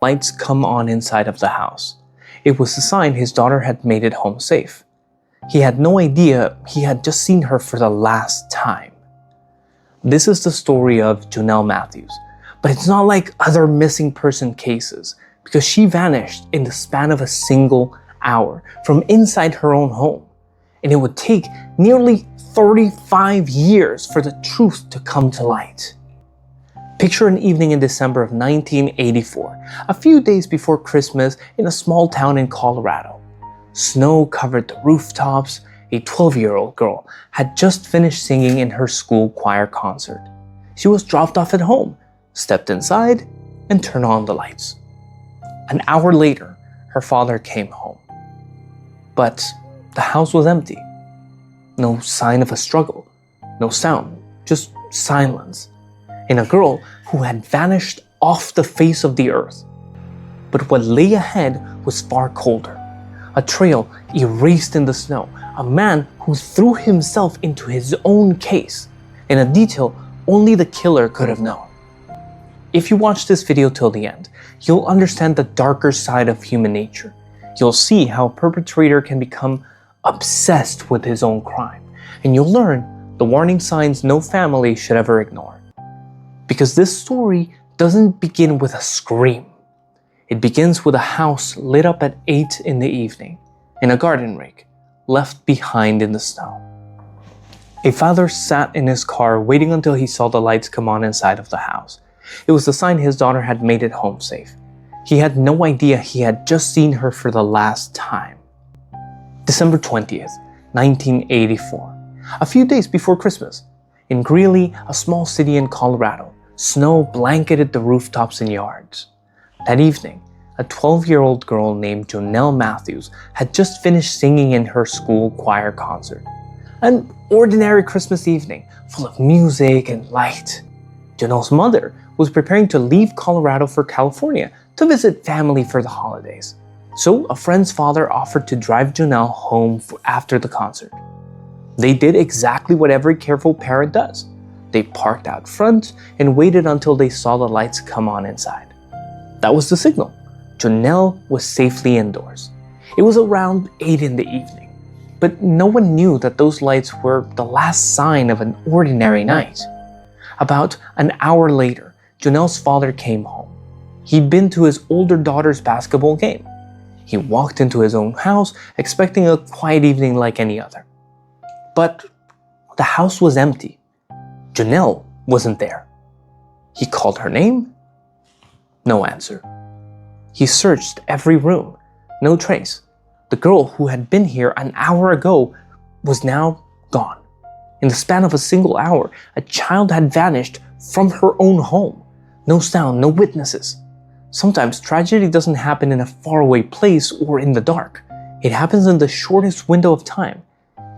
Lights come on inside of the house. It was a sign his daughter had made it home safe. He had no idea he had just seen her for the last time. This is the story of Jonelle Matthews, but it's not like other missing person cases because she vanished in the span of a single hour from inside her own home, and it would take nearly 35 years for the truth to come to light. Picture an evening in December of 1984, a few days before Christmas in a small town in Colorado. Snow covered the rooftops. A 12-year-old girl had just finished singing in her school choir concert. She was dropped off at home, stepped inside, and turned on the lights. An hour later, her father came home. But the house was empty. No sign of a struggle, no sound, just silence, and a girl who had vanished off the face of the earth. But what lay ahead was far colder. A trail erased in the snow, a man who threw himself into his own case, and a detail only the killer could have known. If you watch this video till the end, you'll understand the darker side of human nature. You'll see how a perpetrator can become obsessed with his own crime, and you'll learn the warning signs no family should ever ignore. Because this story doesn't begin with a scream. It begins with a house lit up at 8 in the evening and a garden rake left behind in the snow. A father sat in his car waiting until he saw the lights come on inside of the house. It was a sign his daughter had made it home safe. He had no idea he had just seen her for the last time. December 20th, 1984. A few days before Christmas. In Greeley, a small city in Colorado, snow blanketed the rooftops and yards. That evening, a 12-year-old girl named Jonelle Matthews had just finished singing in her school choir concert. An ordinary Christmas evening, full of music and light. Jonelle's mother was preparing to leave Colorado for California to visit family for the holidays. So a friend's father offered to drive Jonelle home after the concert. They did exactly what every careful parent does. They parked out front and waited until they saw the lights come on inside. That was the signal. Jonelle was safely indoors. It was around 8 in the evening, but no one knew that those lights were the last sign of an ordinary night. About an hour later, Jonelle's father came home. He'd been to his older daughter's basketball game. He walked into his own house, expecting a quiet evening like any other. But the house was empty. Jonelle wasn't there. He called her name. No answer. He searched every room. No trace. The girl who had been here an hour ago was now gone. In the span of a single hour, a child had vanished from her own home. No sound, no witnesses. Sometimes tragedy doesn't happen in a faraway place or in the dark. It happens in the shortest window of time.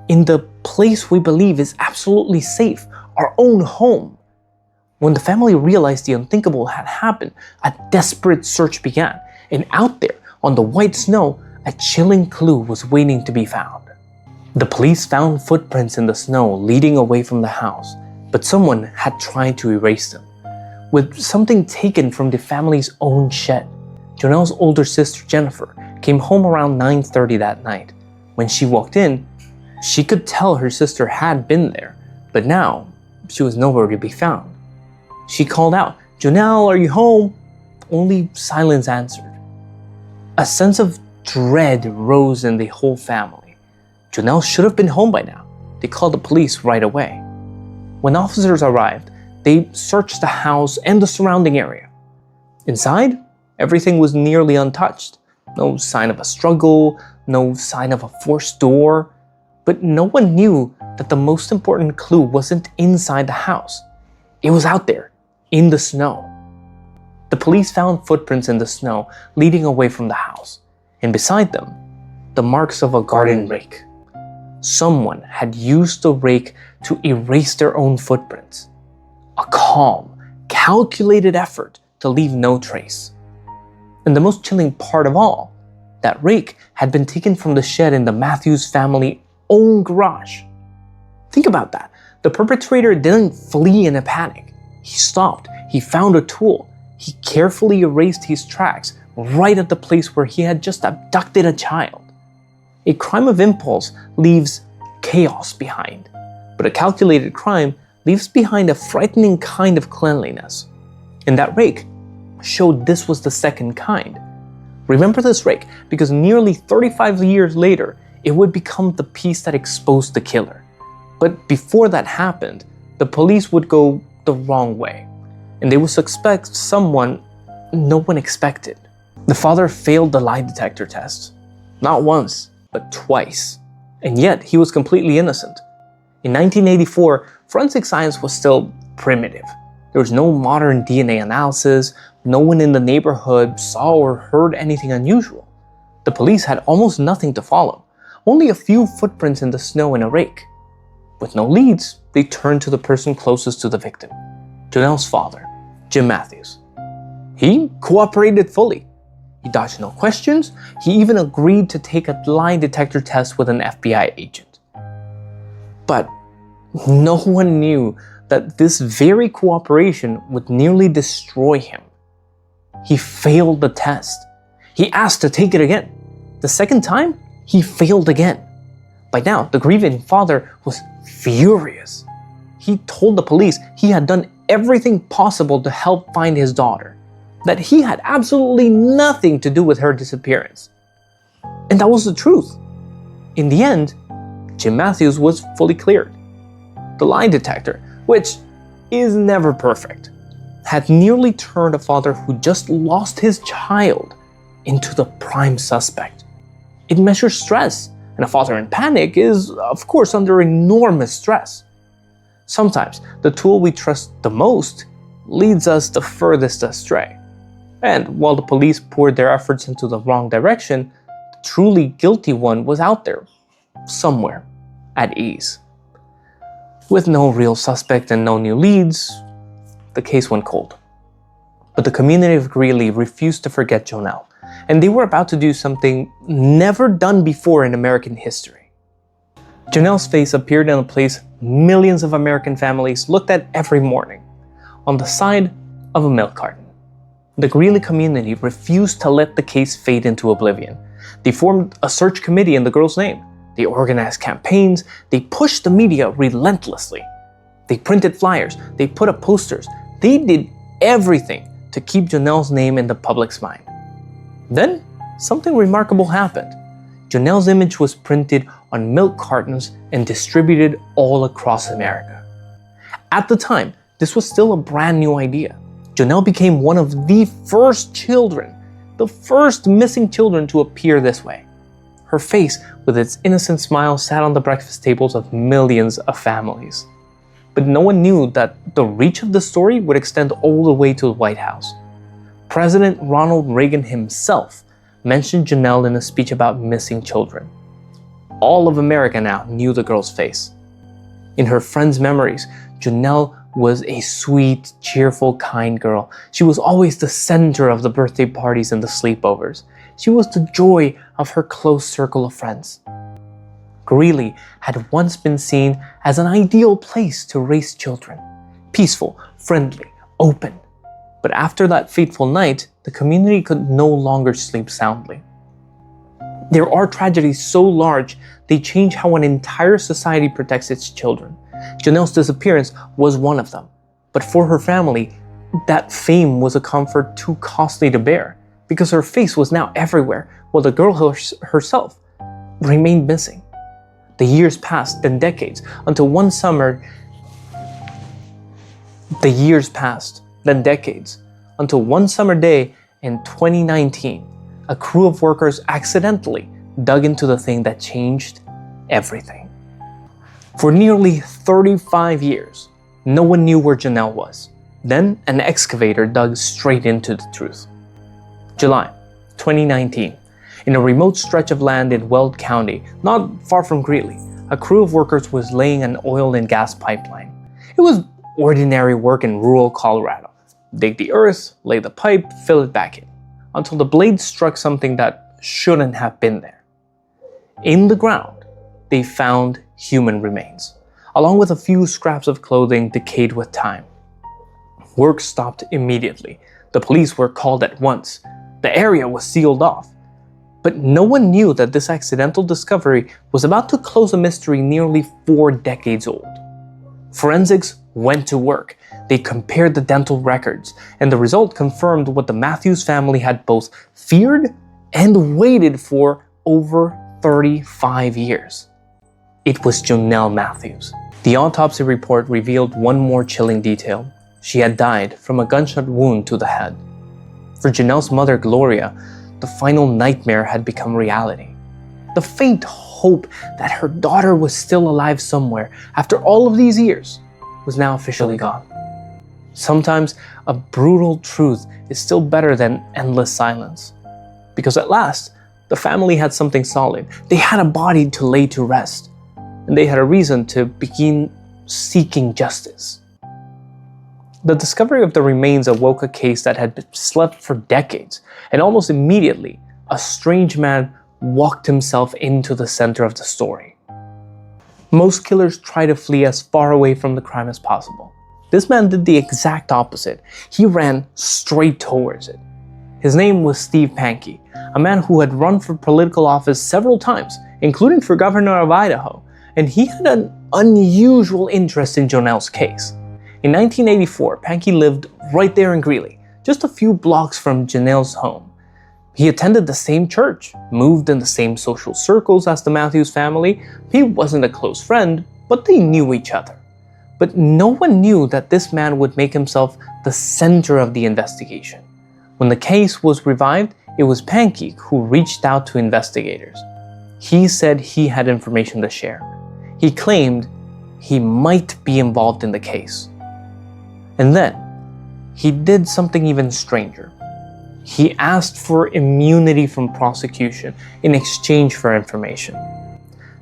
In the place we believe is absolutely safe, our own home. When the family realized the unthinkable had happened, a desperate search began, and out there, on the white snow, a chilling clue was waiting to be found. The police found footprints in the snow leading away from the house, but someone had tried to erase them, with something taken from the family's own shed. Jonelle's older sister, Jennifer, came home around 9:30 that night. When she walked in, she could tell her sister had been there, but now she was nowhere to be found. She called out, "Jonelle, are you home?" Only silence answered. A sense of dread rose in the whole family. Jonelle should have been home by now. They called the police right away. When officers arrived, they searched the house and the surrounding area. Inside, everything was nearly untouched. No sign of a struggle, no sign of a forced door. But no one knew that the most important clue wasn't inside the house. It was out there, in the snow. The police found footprints in the snow leading away from the house, and beside them, the marks of a garden rake. Someone had used the rake to erase their own footprints. A calm, calculated effort to leave no trace. And the most chilling part of all, that rake had been taken from the shed in the Matthews family own garage. Think about that. The perpetrator didn't flee in a panic. He stopped. He found a tool. he carefully erased his tracks right at the place where he had just abducted a child. A crime of impulse leaves chaos behind, but a calculated crime leaves behind a frightening kind of cleanliness. And that rake showed this was the second kind. Remember this rake because nearly 35 years later, it would become the piece that exposed the killer. But before that happened, the police would go the wrong way, and they would suspect someone no one expected. The father failed the lie detector test, not once, but twice, and yet he was completely innocent. In 1984, forensic science was still primitive. There was no modern DNA analysis. No one in the neighborhood saw or heard anything unusual. The police had almost nothing to follow, only a few footprints in the snow and a rake. With no leads, they turned to the person closest to the victim, Jonelle's father, Jim Matthews. He cooperated fully. He dodged no questions. He even agreed to take a lie detector test with an FBI agent. But no one knew that this very cooperation would nearly destroy him. He failed the test. He asked to take it again. The second time, he failed again. By now, the grieving father was furious. He told the police he had done everything possible to help find his daughter, that he had absolutely nothing to do with her disappearance. And that was the truth. In the end, Jim Matthews was fully cleared. The lie detector, which is never perfect, had nearly turned a father who just lost his child into the prime suspect. It measures stress, and a father in panic is, of course, under enormous stress. Sometimes the tool we trust the most leads us the furthest astray. And while the police poured their efforts into the wrong direction, the truly guilty one was out there, somewhere, at ease. With no real suspect and no new leads, the case went cold. But the community of Greeley refused to forget Jonelle, and they were about to do something never done before in American history. Jonelle's face appeared in a place millions of American families looked at every morning, on the side of a milk carton. The Greeley community refused to let the case fade into oblivion. They formed a search committee in the girl's name. They organized campaigns. They pushed the media relentlessly. They printed flyers. They put up posters. They did everything to keep Jonelle's name in the public's mind. Then, something remarkable happened. Jonelle's image was printed on milk cartons and distributed all across America. At the time, this was still a brand new idea. Jonelle became one of the first children, the first missing children to appear this way. Her face, with its innocent smile, sat on the breakfast tables of millions of families. But no one knew that the reach of the story would extend all the way to the White House. President Ronald Reagan himself mentioned Jonelle in a speech about missing children. All of America now knew the girl's face. In her friends' memories, Jonelle was a sweet, cheerful, kind girl. She was always the center of the birthday parties and the sleepovers. She was the joy of her close circle of friends. Greeley had once been seen as an ideal place to raise children. Peaceful, friendly, open. But after that fateful night, the community could no longer sleep soundly. There are tragedies so large, they change how an entire society protects its children. Jonelle's disappearance was one of them. But for her family, that fame was a comfort too costly to bear, because her face was now everywhere, while the girl herself remained missing. The years passed, then decades, until one summer day in 2019, a crew of workers accidentally dug into the thing that changed everything. For nearly 35 years, no one knew where Jonelle was. Then an excavator dug straight into the truth. July 2019, in a remote stretch of land in Weld County, not far from Greeley, a crew of workers was laying an oil and gas pipeline. It was ordinary work in rural Colorado. Dig the earth, lay the pipe, fill it back in, until the blade struck something that shouldn't have been there. In the ground, they found human remains, along with a few scraps of clothing decayed with time. Work stopped immediately. The police were called at once. The area was sealed off. But no one knew that this accidental discovery was about to close a mystery nearly 4 decades old. Forensics went to work. They compared the dental records, and the result confirmed what the Matthews family had both feared and waited for over 35 years. It was Jonelle Matthews. The autopsy report revealed one more chilling detail. She had died from a gunshot wound to the head. For Jonelle's mother, Gloria, the final nightmare had become reality. The faint hope that her daughter was still alive somewhere after all of these years was now officially gone. Sometimes a brutal truth is still better than endless silence. Because at last, the family had something solid. They had a body to lay to rest. And they had a reason to begin seeking justice. The discovery of the remains awoke a case that had slept for decades, and almost immediately, a strange man walked himself into the center of the story. Most killers try to flee as far away from the crime as possible. This man did the exact opposite. He ran straight towards it. His name was Steve Pankey, a man who had run for political office several times, including for governor of Idaho, and he had an unusual interest in Jonelle's case. In 1984, Pankey lived right there in Greeley, just a few blocks from Jonelle's home. He attended the same church, moved in the same social circles as the Matthews family. He wasn't a close friend, but they knew each other. But no one knew that this man would make himself the center of the investigation. When the case was revived, it was Pankey who reached out to investigators. He said he had information to share. He claimed he might be involved in the case. And then, he did something even stranger. He asked for immunity from prosecution in exchange for information.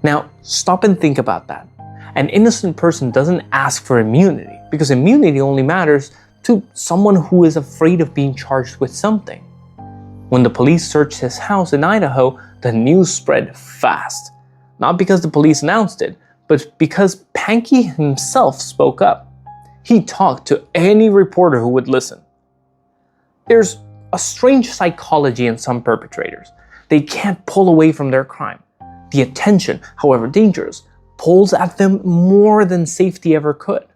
Now, stop and think about that. An innocent person doesn't ask for immunity because immunity only matters to someone who is afraid of being charged with something. When the police searched his house in Idaho, the news spread fast. Not because the police announced it, but because Pankey himself spoke up. He talked to any reporter who would listen. There's a strange psychology in some perpetrators. They can't pull away from their crime. The attention, however dangerous, pulls at them more than safety ever could.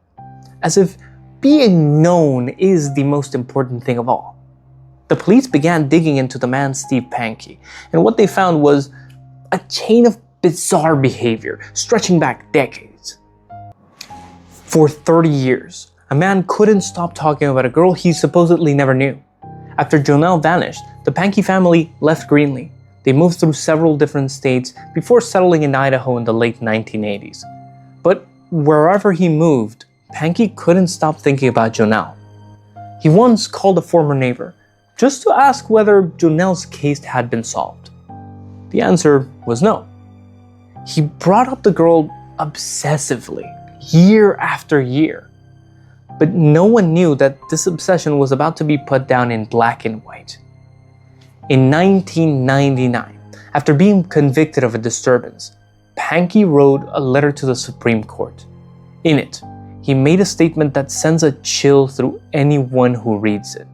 As if being known is the most important thing of all. The police began digging into the man Steve Pankey, and what they found was a chain of bizarre behavior stretching back decades. For 30 years, a man couldn't stop talking about a girl he supposedly never knew. After Jonelle vanished, the Pankey family left Greeley. They moved through several different states before settling in Idaho in the late 1980s. But wherever he moved, Pankey couldn't stop thinking about Jonelle. He once called a former neighbor just to ask whether Jonelle's case had been solved. The answer was no. He brought up the girl obsessively, year after year. But no one knew that this obsession was about to be put down in black and white. In 1999, after being convicted of a disturbance, Pankey wrote a letter to the Supreme Court. In it, he made a statement that sends a chill through anyone who reads it.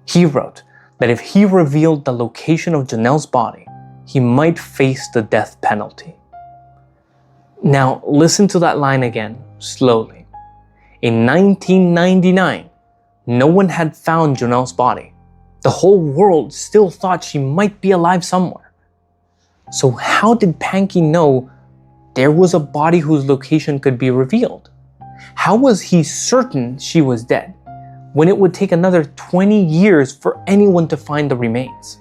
He wrote that if he revealed the location of Jonelle's body, he might face the death penalty. Now, listen to that line again, slowly. In 1999, no one had found Jonelle's body. The whole world still thought she might be alive somewhere. So how did Pankey know there was a body whose location could be revealed? How was he certain she was dead when it would take another 20 years for anyone to find the remains?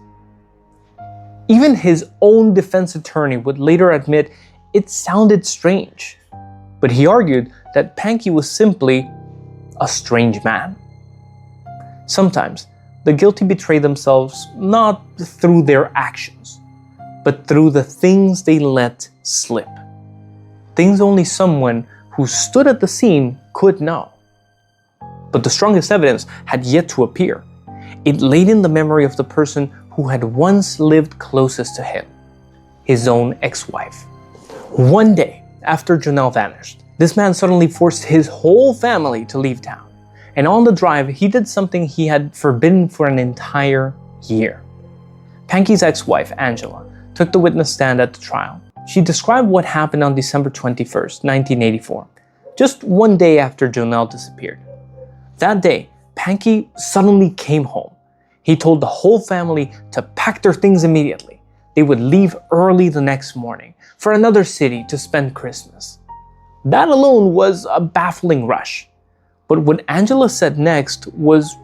Even his own defense attorney would later admit it sounded strange, but he argued that Pankey was simply a strange man. Sometimes, the guilty betray themselves not through their actions, but through the things they let slip. Things only someone who stood at the scene could know. But the strongest evidence had yet to appear. It laid in the memory of the person who had once lived closest to him, his own ex-wife. One day, after Jonelle vanished, this man suddenly forced his whole family to leave town. and on the drive, he did something he had forbidden for an entire year. Pankey's ex-wife, Angela, took the witness stand at the trial. She described what happened on December 21st, 1984, just one day after Jonelle disappeared. That day, Pankey suddenly came home. He told the whole family to pack their things immediately. They would leave early the next morning for another city to spend Christmas. That alone was a baffling rush. But what Angela said next was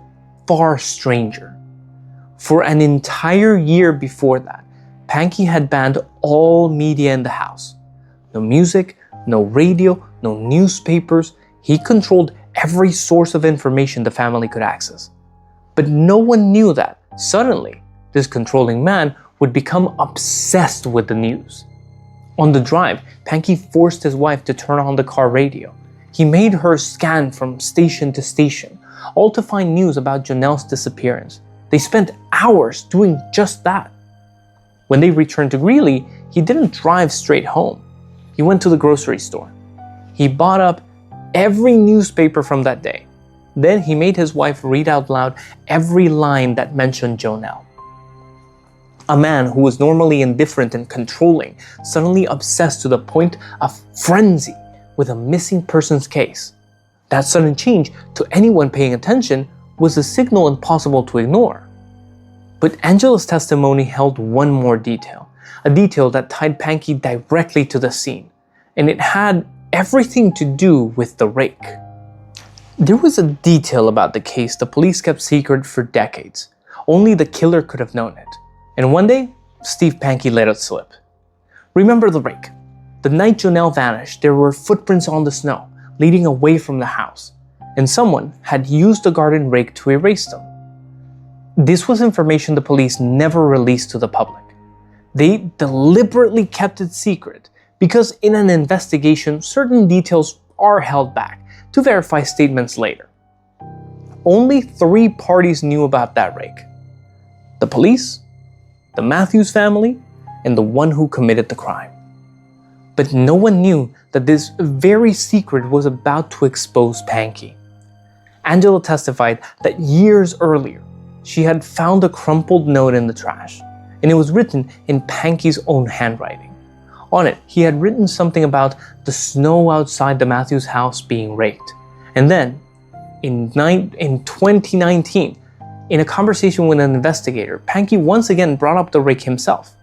far stranger. For an entire year before that, Pankey had banned all media in the house. No music, no radio, no newspapers. He controlled every source of information the family could access. But no one knew that, suddenly, this controlling man would become obsessed with the news. On the drive, Pankey forced his wife to turn on the car radio. He made her scan from station to station, all to find news about Jonelle's disappearance. They spent hours doing just that. When they returned to Greeley, he didn't drive straight home. He went to the grocery store. He bought up every newspaper from that day. Then he made his wife read out loud every line that mentioned Jonelle. A man who was normally indifferent and controlling, suddenly obsessed to the point of frenzy with a missing persons case. That sudden change, to anyone paying attention, was a signal impossible to ignore. But Angela's testimony held one more detail, a detail that tied Pankey directly to the scene, and it had everything to do with the rake. There was a detail about the case the police kept secret for decades. Only the killer could have known it. And one day, Steve Pankey let it slip. Remember the rake. The night Jonelle vanished, there were footprints on the snow, leading away from the house, and someone had used the garden rake to erase them. This was information the police never released to the public. They deliberately kept it secret because in an investigation, certain details are held back to verify statements later. Only 3 parties knew about that rake: the police, the Matthews family, and the one who committed the crime. But no one knew that this very secret was about to expose Pankey. Angela testified that years earlier, she had found a crumpled note in the trash, and it was written in Pankey's own handwriting. On it, he had written something about the snow outside the Matthews house being raked. And then, in 2019, in a conversation with an investigator, Pankey once again brought up the rake himself.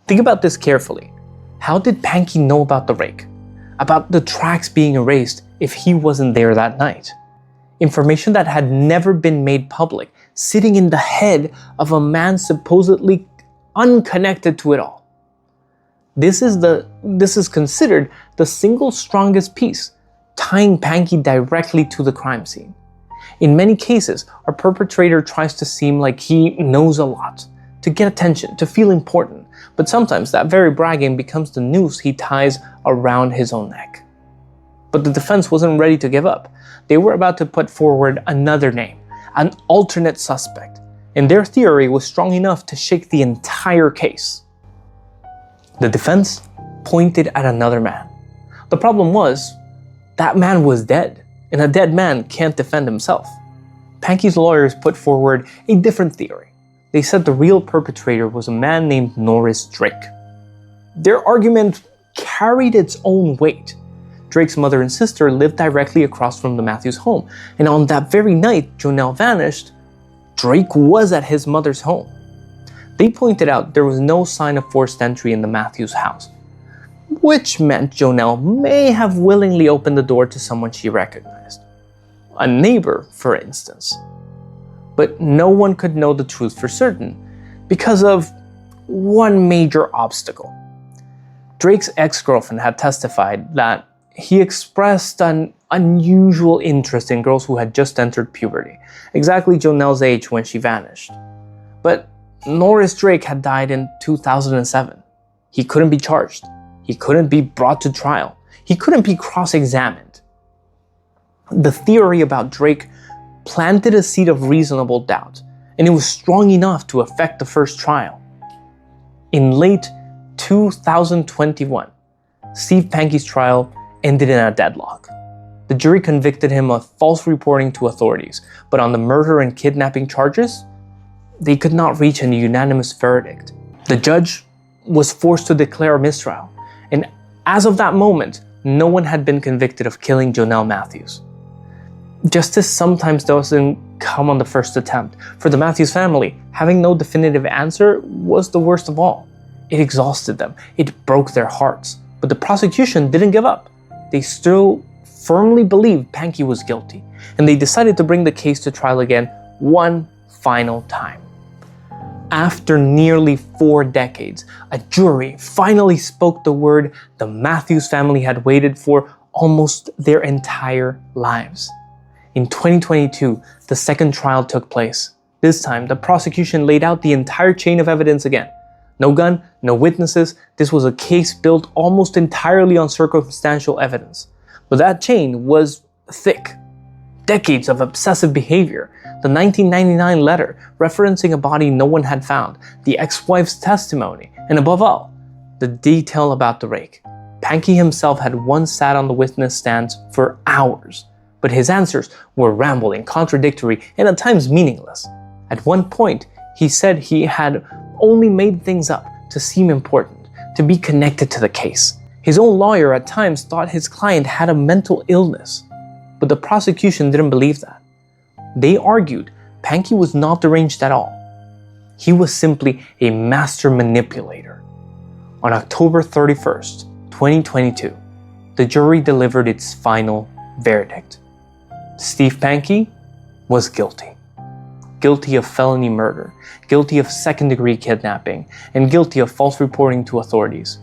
Think about this carefully. How did Pankey know about the rake? About the tracks being erased if he wasn't there that night? Information that had never been made public, sitting in the head of a man supposedly unconnected to it all. This is considered the single strongest piece, tying Pankey directly to the crime scene. In many cases, a perpetrator tries to seem like he knows a lot, to get attention, to feel important, but sometimes that very bragging becomes the noose he ties around his own neck. But the defense wasn't ready to give up. They were about to put forward another name, an alternate suspect, and their theory was strong enough to shake the entire case. The defense pointed at another man. The problem was, that man was dead, and a dead man can't defend himself. Pankey's lawyers put forward a different theory. They said the real perpetrator was a man named Norris Drake. Their argument carried its own weight. Drake's mother and sister lived directly across from the Matthews home, and on that very night Jonelle vanished, Drake was at his mother's home. They pointed out there was no sign of forced entry in the Matthews house, which meant Jonelle may have willingly opened the door to someone she recognized. A neighbor, for instance. But no one could know the truth for certain because of one major obstacle. Drake's ex-girlfriend had testified that he expressed an unusual interest in girls who had just entered puberty, exactly Jonelle's age when she vanished. But Norris Drake had died in 2007. He couldn't be charged. He couldn't be brought to trial. He couldn't be cross-examined. The theory about Drake planted a seed of reasonable doubt, and it was strong enough to affect the first trial. In late 2021, Steve Pankey's trial ended in a deadlock. The jury convicted him of false reporting to authorities, but on the murder and kidnapping charges, they could not reach a unanimous verdict. The judge was forced to declare a mistrial, and as of that moment, no one had been convicted of killing Jonelle Matthews. Justice sometimes doesn't come on the first attempt. For the Matthews family, having no definitive answer was the worst of all. It exhausted them. It broke their hearts. But the prosecution didn't give up. They still firmly believed Pankey was guilty, and they decided to bring the case to trial again one final time. After nearly 4 decades, a jury finally spoke the word the Matthews family had waited for almost their entire lives. In 2022, the second trial took place. This time, the prosecution laid out the entire chain of evidence again. No gun, no witnesses. This was a case built almost entirely on circumstantial evidence. But that chain was thick. Decades of obsessive behavior, the 1999 letter referencing a body no one had found, the ex-wife's testimony, and above all, the detail about the rake. Pankey himself had once sat on the witness stand for hours, but his answers were rambling, contradictory, and at times meaningless. At one point, he said he had only made things up to seem important, to be connected to the case. His own lawyer at times thought his client had a mental illness, but the prosecution didn't believe that. They argued Pankey was not deranged at all. He was simply a master manipulator. On October 31st, 2022, the jury delivered its final verdict. Steve Pankey was guilty. Guilty of felony murder, guilty of second-degree kidnapping, and guilty of false reporting to authorities.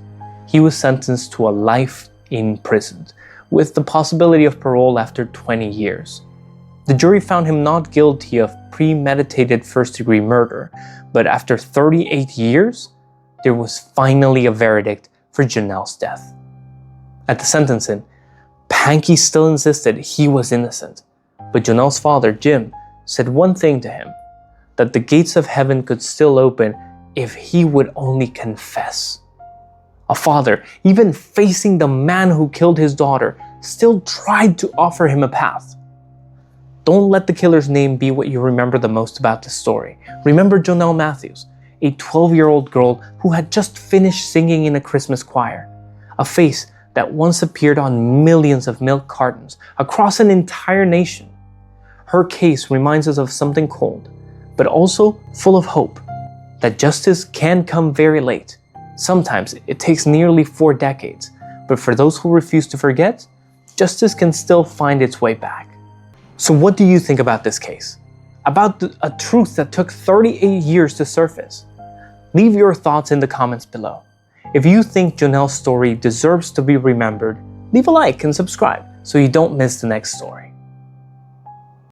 He was sentenced to a life in prison, with the possibility of parole after 20 years. The jury found him not guilty of premeditated first-degree murder, but after 38 years, there was finally a verdict for Jonelle's death. At the sentencing, Pankey still insisted he was innocent, but Jonelle's father, Jim, said one thing to him, that the gates of heaven could still open if he would only confess. A father, even facing the man who killed his daughter, still tried to offer him a path. Don't let the killer's name be what you remember the most about the story. Remember Jonelle Matthews, a 12-year-old girl who had just finished singing in a Christmas choir. A face that once appeared on millions of milk cartons across an entire nation. Her case reminds us of something cold, but also full of hope. That justice can come very late. Sometimes it takes nearly 4 decades, but for those who refuse to forget, justice can still find its way back. So what do you think about this case? About a truth that took 38 years to surface? Leave your thoughts in the comments below. If you think Jonelle's story deserves to be remembered, leave a like and subscribe so you don't miss the next story.